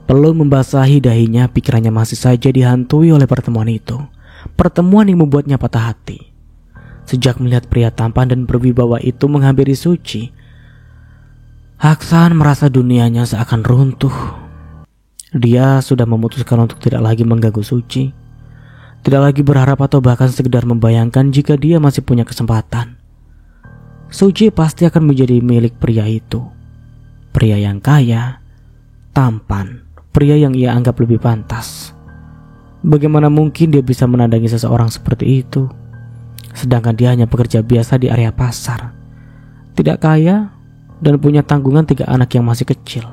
S1: Belum membasahi dahinya, pikirannya masih saja dihantui oleh pertemuan itu. Pertemuan yang membuatnya patah hati. Sejak melihat pria tampan dan berwibawa itu menghampiri Suci, Aksan merasa dunianya seakan runtuh. Dia sudah memutuskan untuk tidak lagi mengganggu Suci, tidak lagi berharap atau bahkan sekedar membayangkan jika dia masih punya kesempatan. Suci pasti akan menjadi milik pria itu. Pria yang kaya, tampan, pria yang ia anggap lebih pantas. Bagaimana mungkin dia bisa menandangi seseorang seperti itu, sedangkan dia hanya pekerja biasa di area pasar, tidak kaya, dan punya tanggungan 3 anak yang masih kecil,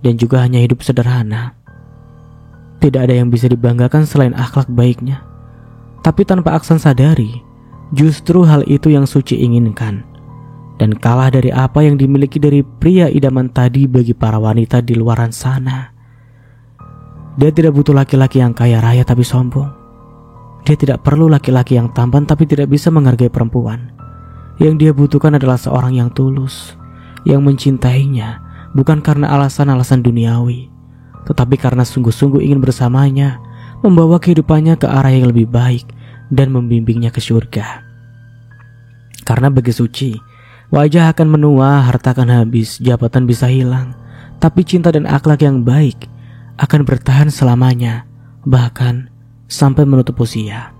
S1: dan juga hanya hidup sederhana. Tidak ada yang bisa dibanggakan selain akhlak baiknya. Tapi tanpa Aksan sadari, justru hal itu yang Suci inginkan, dan kalah dari apa yang dimiliki dari pria idaman tadi bagi para wanita di luaran sana. Dia tidak butuh laki-laki yang kaya raya tapi sombong. Dia tidak perlu laki-laki yang tampan tapi tidak bisa menghargai perempuan. Yang dia butuhkan adalah seorang yang tulus, yang mencintainya bukan karena alasan-alasan duniawi, tetapi karena sungguh-sungguh ingin bersamanya, membawa kehidupannya ke arah yang lebih baik dan membimbingnya ke surga. Karena bagi Suci, wajah akan menua, harta akan habis, jabatan bisa hilang, tapi cinta dan akhlak yang baik akan bertahan selamanya, bahkan sampai menutup usia.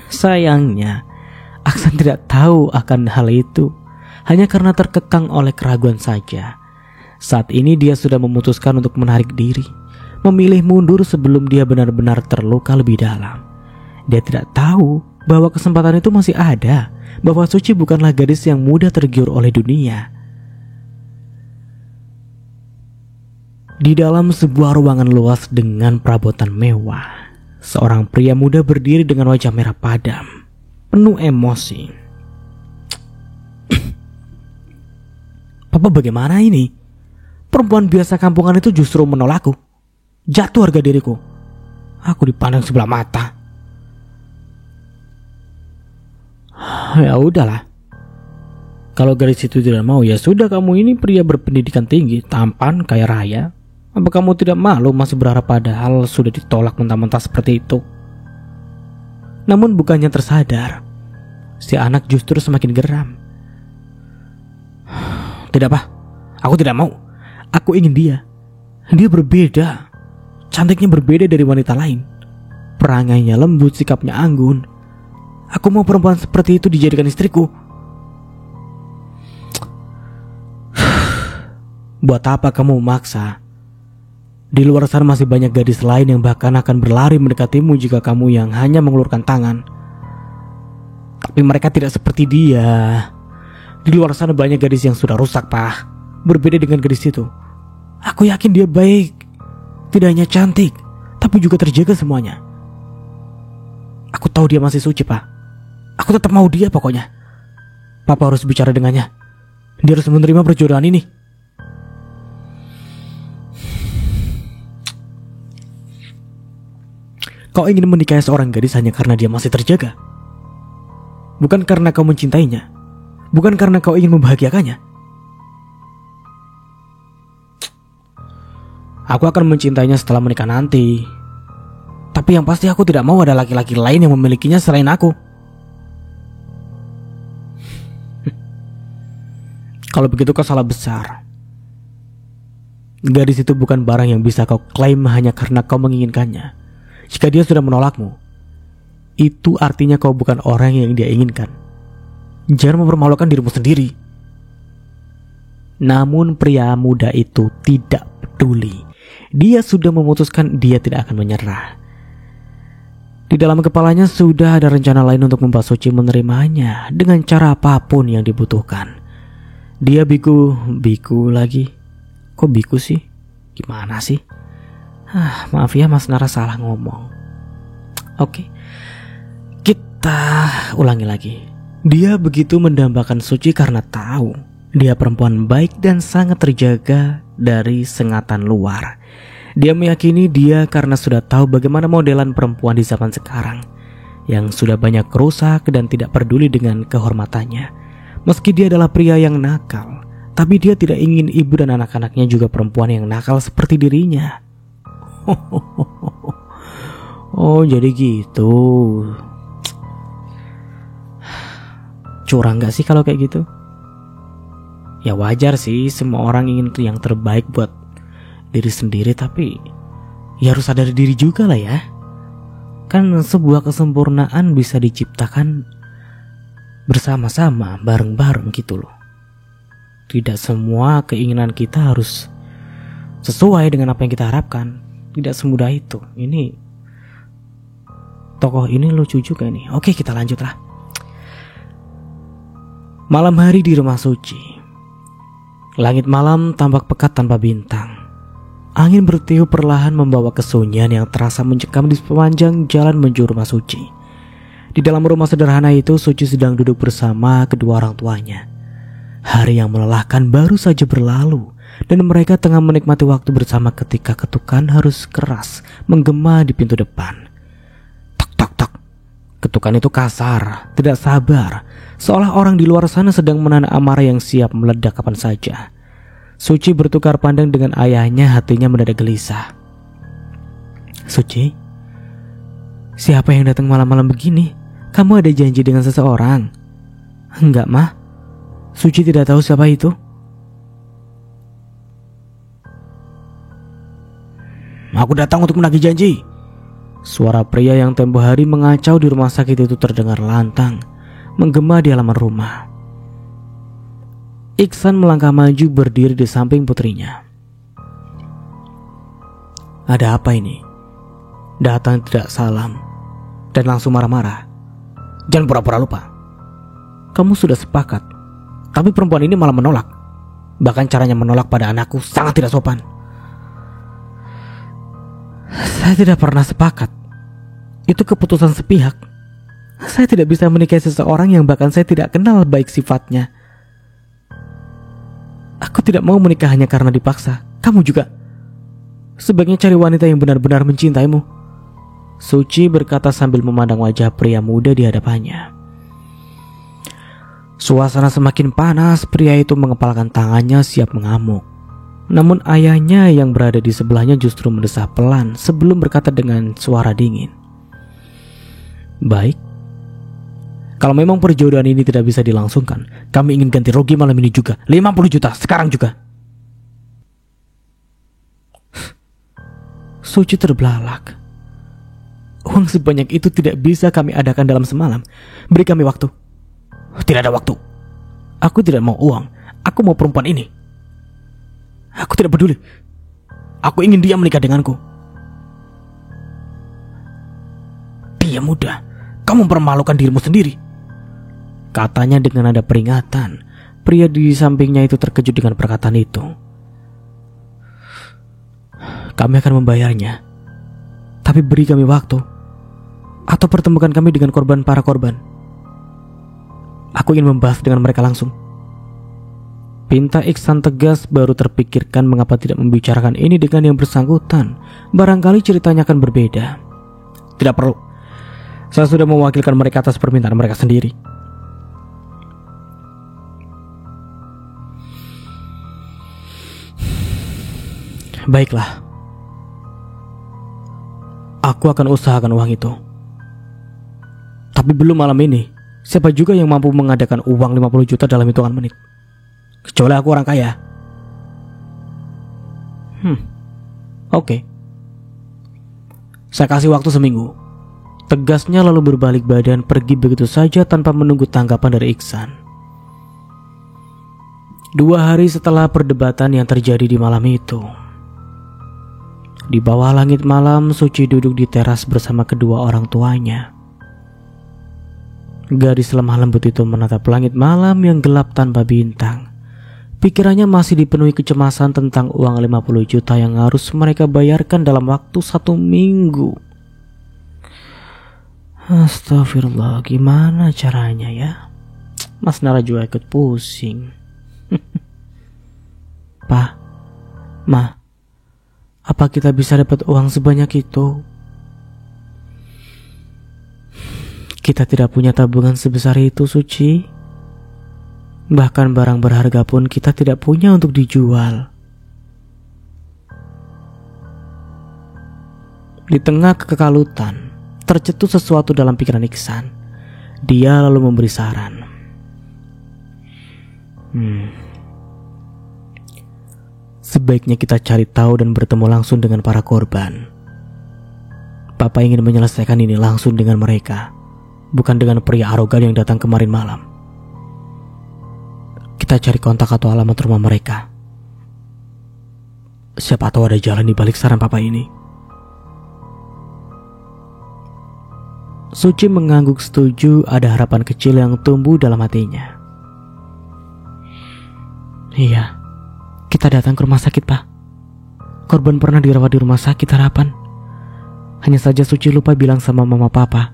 S1: Sayangnya, Aksan tidak tahu akan hal itu, hanya karena terkekang oleh keraguan saja. Saat ini dia sudah memutuskan untuk menarik diri, memilih mundur sebelum dia benar-benar terluka lebih dalam. Dia tidak tahu bahwa kesempatan itu masih ada, bahwa Suci bukanlah gadis yang mudah tergiur oleh dunia. Di dalam sebuah ruangan luas dengan perabotan mewah, seorang pria muda berdiri dengan wajah merah padam, penuh emosi. Papa, bagaimana ini? Perempuan biasa kampungan itu justru menolakku. Jatuh harga diriku. Aku dipandang sebelah mata. Ya udahlah. Kalau gadis itu tidak mau, ya sudah, kamu ini pria berpendidikan tinggi, tampan, kaya raya. Apa kamu tidak malu masih berharap padahal sudah ditolak mentah-mentah seperti itu? Namun bukannya tersadar, si anak justru semakin geram. Tidak, Pak. Aku tidak mau. Aku ingin dia. Dia berbeda. Cantiknya berbeda dari wanita lain. Perangainya lembut, sikapnya anggun. Aku mau perempuan seperti itu dijadikan istriku. Buat apa kamu memaksa? Di luar sana masih banyak gadis lain yang bahkan akan berlari mendekatimu jika kamu yang hanya mengulurkan tangan. Tapi mereka tidak seperti dia. Di luar sana banyak gadis yang sudah rusak, Pak. Berbeda dengan gadis itu. Aku yakin dia baik. Tidak hanya cantik, tapi juga terjaga semuanya. Aku tahu dia masih suci, Pak. Aku tetap mau dia pokoknya. Papa harus bicara dengannya. Dia harus menerima perjodohan ini. Kau ingin menikahi seorang gadis hanya karena dia masih terjaga? Bukan karena kau mencintainya. Bukan karena kau ingin membahagiakannya. Aku akan mencintainya setelah menikah nanti. Tapi yang pasti aku tidak mau ada laki-laki lain yang memilikinya selain aku. Kalau begitu kau salah besar. Gadis itu bukan barang yang bisa kau klaim hanya karena kau menginginkannya. Jika dia sudah menolakmu, itu artinya kau bukan orang yang dia inginkan. Jangan mempermalukan dirimu sendiri. Namun pria muda itu tidak peduli. Dia sudah memutuskan dia tidak akan menyerah. Di dalam kepalanya sudah ada rencana lain untuk membuat Suci menerimanya dengan cara apapun yang dibutuhkan. Dia biku lagi. Kok biku sih? Gimana sih? Maaf ya Mas Nara, salah ngomong. Oke, kita ulangi lagi. Dia begitu mendambakan Suci karena tahu dia perempuan baik dan sangat terjaga dari sengatan luar. Dia meyakini dia karena sudah tahu bagaimana modelan perempuan di zaman sekarang, yang sudah banyak rusak dan tidak peduli dengan kehormatannya. Meski dia adalah pria yang nakal, tapi dia tidak ingin ibu dan anak-anaknya juga perempuan yang nakal seperti dirinya. Oh, jadi gitu. Curang gak sih kalau kayak gitu? Ya wajar sih, semua orang ingin yang terbaik buat diri sendiri, tapi ya harus sadar diri juga lah ya. Kan sebuah kesempurnaan bisa diciptakan bersama-sama, bareng-bareng gitu loh. Tidak semua keinginan kita harus sesuai dengan apa yang kita harapkan. Tidak semudah itu. Ini tokoh ini lucu juga nih. Oke, kita lanjut lah. Malam hari di rumah Suci. Langit malam tampak pekat tanpa bintang. Angin bertiup perlahan membawa kesunyian yang terasa mencekam di sepanjang jalan menuju rumah Suci. Di dalam rumah sederhana itu, Suci sedang duduk bersama kedua orang tuanya. Hari yang melelahkan baru saja berlalu, dan mereka tengah menikmati waktu bersama ketika ketukan harus keras menggema di pintu depan. Tok tok tok. Ketukan itu kasar, tidak sabar, seolah orang di luar sana sedang menahan amarah yang siap meledak kapan saja. Suci bertukar pandang dengan ayahnya, hatinya mendadak gelisah. Suci, siapa yang datang malam-malam begini? Kamu ada janji dengan seseorang? Enggak, Mah. Suci tidak tahu siapa itu. Aku datang untuk menagih janji. Suara pria yang tempo hari mengacau di rumah sakit itu terdengar lantang, menggema di halaman rumah. Iksan melangkah maju berdiri di samping putrinya. Ada apa ini? Datang tidak salam dan langsung marah-marah. Jangan pura-pura lupa. Kamu sudah sepakat, tapi perempuan ini malah menolak. Bahkan caranya menolak pada anakku sangat tidak sopan. Saya tidak pernah sepakat. Itu keputusan sepihak. Saya tidak bisa menikahi seseorang yang bahkan saya tidak kenal baik sifatnya. Aku tidak mau menikah hanya karena dipaksa. Kamu juga. Sebaiknya cari wanita yang benar-benar mencintaimu. Suci berkata sambil memandang wajah pria muda di hadapannya. Suasana semakin panas, pria itu mengepalkan tangannya siap mengamuk. Namun ayahnya yang berada di sebelahnya justru mendesah pelan sebelum berkata dengan suara dingin. Baik, kalau memang perjodohan ini tidak bisa dilangsungkan, kami ingin ganti rugi malam ini juga. 50 juta, sekarang juga. Suci terbelalak. Uang sebanyak itu tidak bisa kami adakan dalam semalam. Beri kami waktu. Tidak ada waktu. Aku tidak mau uang. Aku mau perempuan ini. Aku tidak peduli. Aku ingin dia menikah denganku. Dia muda. Kamu mempermalukan dirimu sendiri, katanya dengan nada peringatan. Pria di sampingnya itu terkejut dengan perkataan itu. Kami akan membayarnya, tapi beri kami waktu, atau pertemukan kami dengan para korban. Aku ingin membahas dengan mereka langsung. Pinta Iksan tegas, baru terpikirkan mengapa tidak membicarakan ini dengan yang bersangkutan. Barangkali ceritanya akan berbeda. Tidak perlu. Saya sudah mewakilkan mereka atas permintaan mereka sendiri. Baiklah. Aku akan usahakan uang itu. Tapi belum malam ini. Siapa juga yang mampu mengadakan uang 50 juta dalam hitungan menit? Kecuali aku orang kaya. Oke. Saya kasih waktu seminggu. Tegasnya lalu berbalik badan pergi begitu saja tanpa menunggu tanggapan dari Iksan. 2 hari setelah perdebatan yang terjadi di malam itu, di bawah langit malam, Suci duduk di teras bersama kedua orang tuanya. Gadis lemah lembut itu menatap langit malam yang gelap tanpa bintang. Pikirannya masih dipenuhi kecemasan tentang uang 50 juta yang harus mereka bayarkan dalam waktu 1 minggu. Astagfirullah, gimana caranya ya? Mas Nara juga ikut pusing. Pa, Ma, apa kita bisa dapat uang sebanyak itu? Kita tidak punya tabungan sebesar itu, Suci. Bahkan barang berharga pun kita tidak punya untuk dijual. Di tengah kekekalutan, tercetus sesuatu dalam pikiran Iksan. Dia lalu memberi saran. Sebaiknya kita cari tahu dan bertemu langsung dengan para korban. Papa ingin menyelesaikan ini langsung dengan mereka, bukan dengan pria arogan yang datang kemarin malam. Kita cari kontak atau alamat rumah mereka. Siapa tahu ada jalan di balik saran Papa ini. Suci mengangguk setuju. Ada harapan kecil yang tumbuh dalam hatinya. Iya, kita datang ke rumah sakit, Pak. Korban pernah dirawat di rumah sakit Harapan. Hanya saja Suci lupa bilang sama Mama Papa.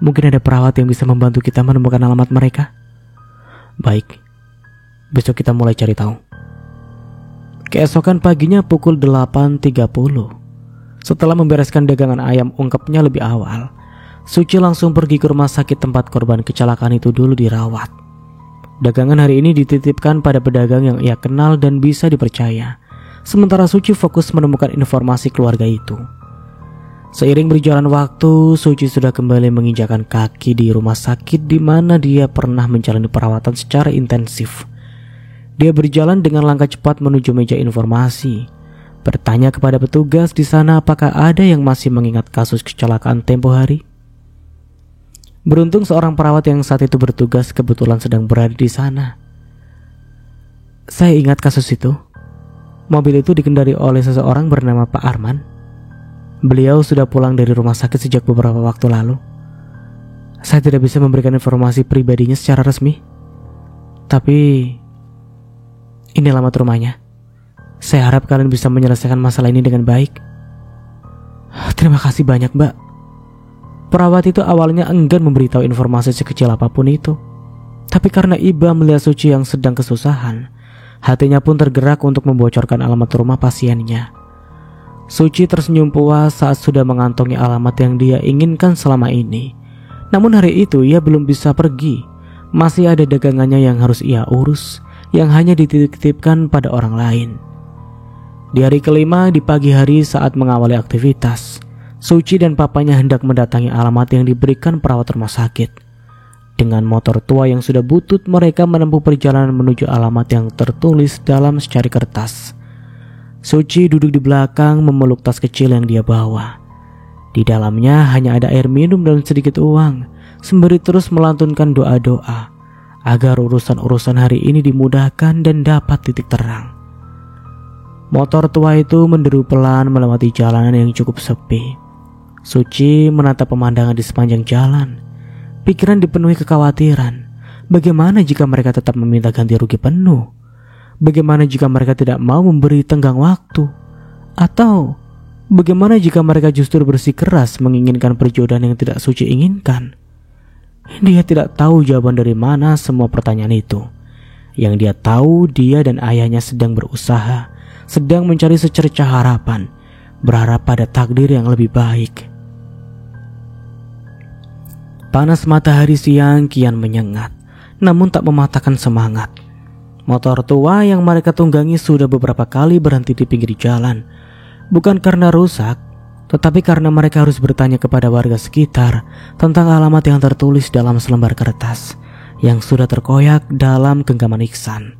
S1: Mungkin ada perawat yang bisa membantu kita menemukan alamat mereka. Baik, besok kita mulai cari tahu. Keesokan paginya pukul 8.30. Setelah membereskan dagangan ayam ungkepnya lebih awal, Suci langsung pergi ke rumah sakit tempat korban kecelakaan itu dulu dirawat. Dagangan hari ini dititipkan pada pedagang yang ia kenal dan bisa dipercaya. Sementara Suci fokus menemukan informasi keluarga itu. Seiring berjalan waktu, Suci sudah kembali menginjakan kaki di rumah sakit di mana dia pernah menjalani perawatan secara intensif. Dia berjalan dengan langkah cepat menuju meja informasi, bertanya kepada petugas di sana apakah ada yang masih mengingat kasus kecelakaan tempo hari. Beruntung seorang perawat yang saat itu bertugas kebetulan sedang berada di sana. Saya ingat kasus itu. Mobil itu dikendari oleh seseorang bernama Pak Arman. Beliau sudah pulang dari rumah sakit sejak beberapa waktu lalu. Saya tidak bisa memberikan informasi pribadinya secara resmi. Tapi ini alamat rumahnya. Saya harap kalian bisa menyelesaikan masalah ini dengan baik. Terima kasih banyak, Mbak. Perawat itu awalnya enggan memberitahu informasi sekecil apapun itu. Tapi karena Iba melihat Suci yang sedang kesusahan, hatinya pun tergerak untuk membocorkan alamat rumah pasiennya. Suci tersenyum puas saat sudah mengantongi alamat yang dia inginkan selama ini. Namun hari itu ia belum bisa pergi. Masih ada dagangannya yang harus ia urus, yang hanya dititipkan pada orang lain. Di hari kelima di pagi hari saat mengawali aktivitas, Suci dan papanya hendak mendatangi alamat yang diberikan perawat rumah sakit. Dengan motor tua yang sudah butut, mereka menempuh perjalanan menuju alamat yang tertulis dalam secari kertas. Suci duduk di belakang memeluk tas kecil yang dia bawa. Di dalamnya hanya ada air minum dan sedikit uang, sembari terus melantunkan doa-doa agar urusan-urusan hari ini dimudahkan dan dapat titik terang. Motor tua itu menderu pelan melewati jalanan yang cukup sepi. Suci menatap pemandangan di sepanjang jalan. Pikiran dipenuhi kekhawatiran. Bagaimana jika mereka tetap meminta ganti rugi penuh? Bagaimana jika mereka tidak mau memberi tenggang waktu? Atau bagaimana jika mereka justru bersikeras menginginkan perjodohan yang tidak Suci inginkan? Dia tidak tahu jawaban dari mana semua pertanyaan itu. Yang dia tahu, dia dan ayahnya sedang berusaha, sedang mencari secercah harapan, berharap pada takdir yang lebih baik. Panas matahari siang kian menyengat, namun tak mematahkan semangat. Motor tua yang mereka tunggangi sudah beberapa kali berhenti di pinggir jalan. Bukan karena rusak, tetapi karena mereka harus bertanya kepada warga sekitar tentang alamat yang tertulis dalam selembar kertas yang sudah terkoyak dalam genggaman Iksan.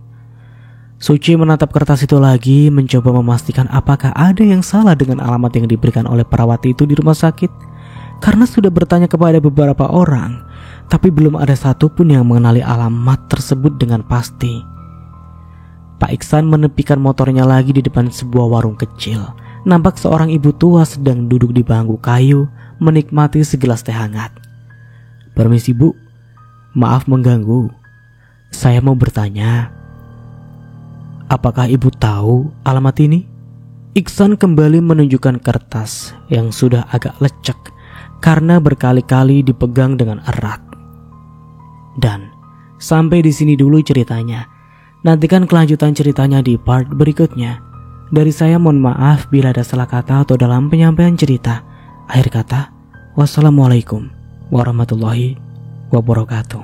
S1: Suci menatap kertas itu lagi, mencoba memastikan apakah ada yang salah dengan alamat yang diberikan oleh perawat itu di rumah sakit. Karena sudah bertanya kepada beberapa orang, tapi belum ada satupun yang mengenali alamat tersebut dengan pasti. Pak Iksan menepikan motornya lagi di depan sebuah warung kecil. Nampak seorang ibu tua sedang duduk di bangku kayu menikmati segelas teh hangat. Permisi Bu, maaf mengganggu. Saya mau bertanya, apakah ibu tahu alamat ini? Iksan kembali menunjukkan kertas yang sudah agak lecek karena berkali-kali dipegang dengan erat. Dan sampai di sini dulu ceritanya. Nantikan kelanjutan ceritanya di part berikutnya. Dari saya mohon maaf bila ada salah kata atau dalam penyampaian cerita. Akhir kata, wassalamualaikum warahmatullahi wabarakatuh.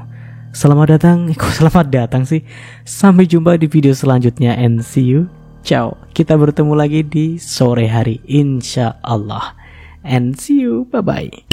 S1: Selamat datang sih. Sampai jumpa di video selanjutnya and see you. Ciao. Kita bertemu lagi di sore hari insya Allah. And see you. Bye bye.